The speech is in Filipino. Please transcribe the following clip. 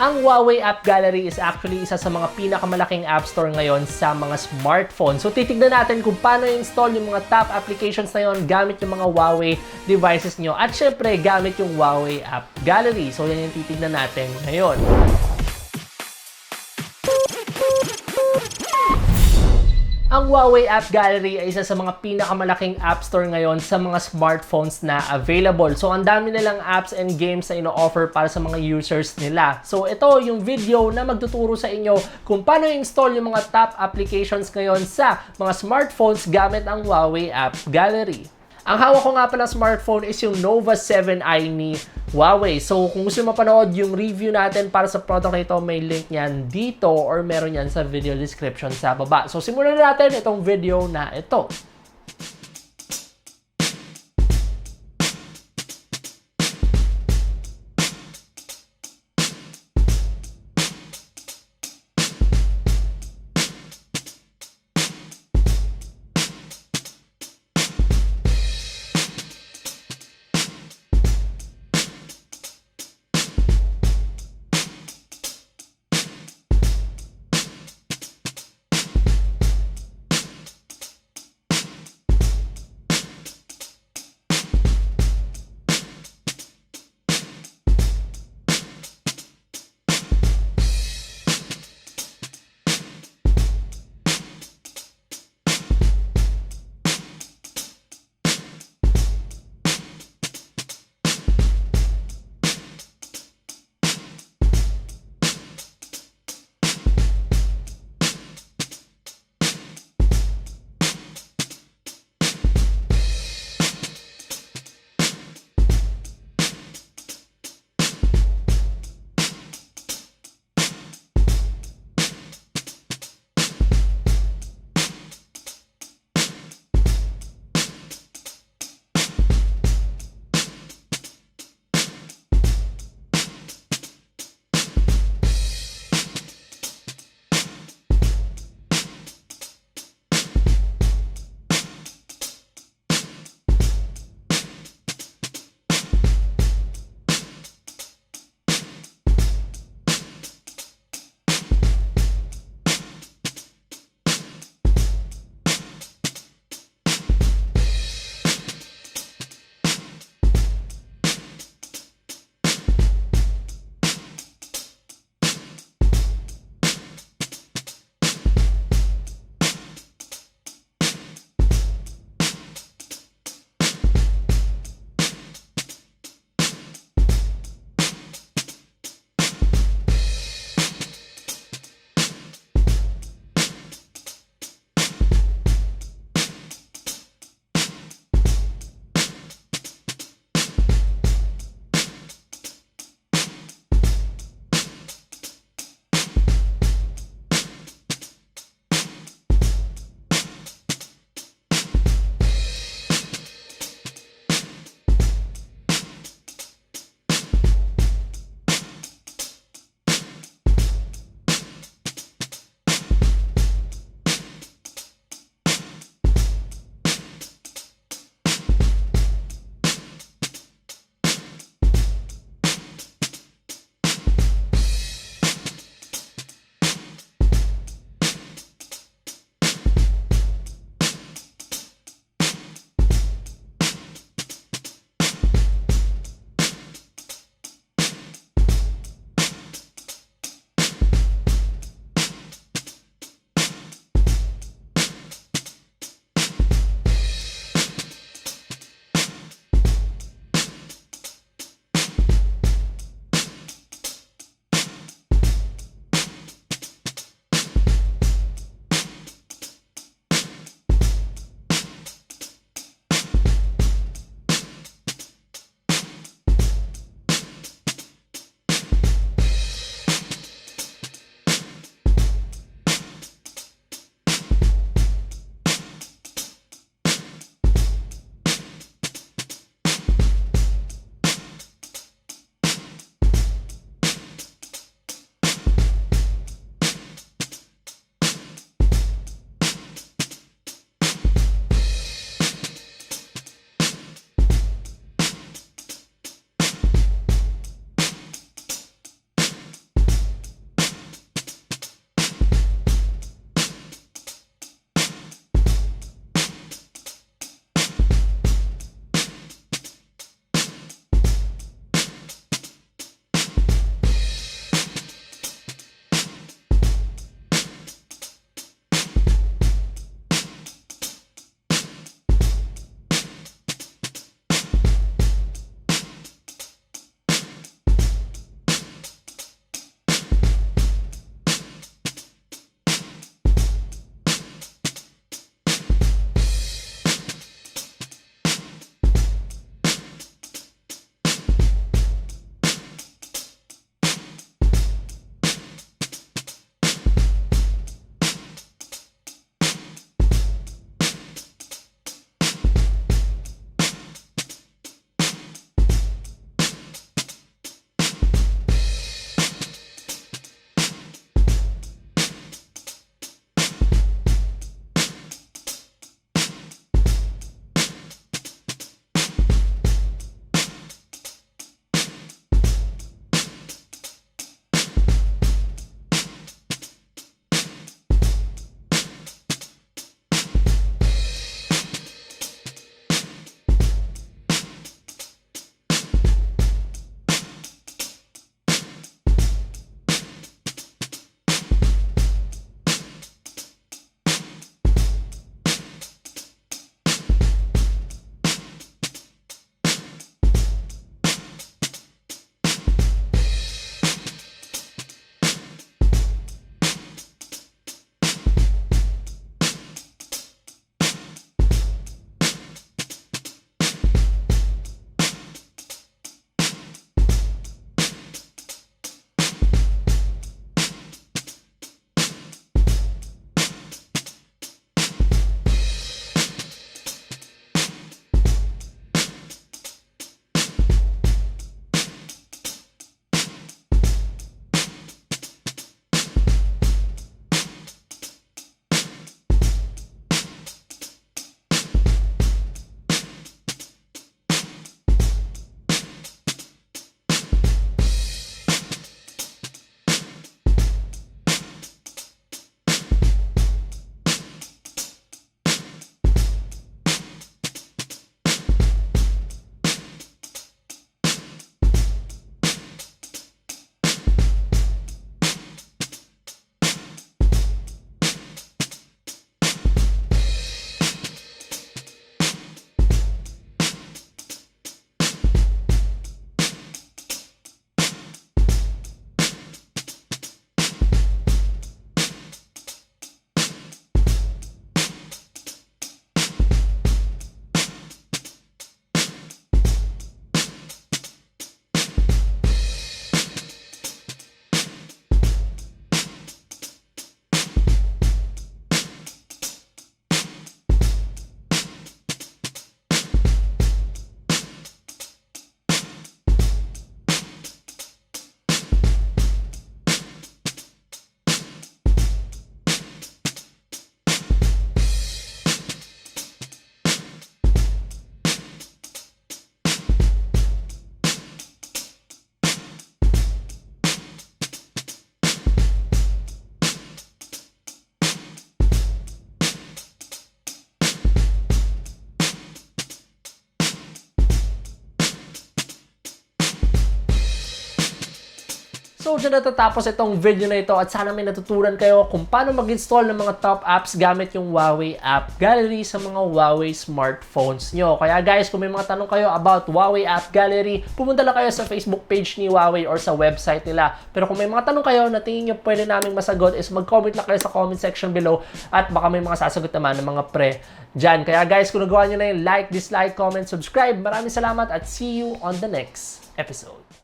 Ang Huawei App Gallery is actually isa sa mga pinakamalaking app store ngayon sa mga smartphone. So titignan natin kung paano i-install yung mga top applications na yon gamit yung mga Huawei devices nyo. At syempre, gamit yung Huawei App Gallery. So yan yung titignan natin ngayon. Ang Huawei App Gallery ay isa sa mga pinakamalaking app store ngayon sa mga smartphones na available. So, ang dami nilang apps and games na ino-offer para sa mga users nila. So, ito yung video na magtuturo sa inyo kung paano i-install yung mga top applications ngayon sa mga smartphones gamit ang Huawei App Gallery. Ang hawak ko nga pala smartphone is yung Nova 7i ni Huawei. So, kung gusto mo mapanood yung review natin para sa product na ito, may link yan dito or meron yan sa video description sa baba. So, simulan na natin itong video na ito. So, dyan natatapos itong video na ito at sana may natutunan kayo kung paano mag-install ng mga top apps gamit yung Huawei App Gallery sa mga Huawei smartphones nyo. Kaya guys, kung may mga tanong kayo about Huawei App Gallery, pumunta lang kayo sa Facebook page ni Huawei or sa website nila. Pero kung may mga tanong kayo na tingin nyo pwede namin masagot is mag-comment lang kayo sa comment section below at baka may mga sasagot naman ng mga pre dyan. Kaya guys, kung nagawa nyo na yung like, dislike, comment, subscribe, maraming salamat at see you on the next episode.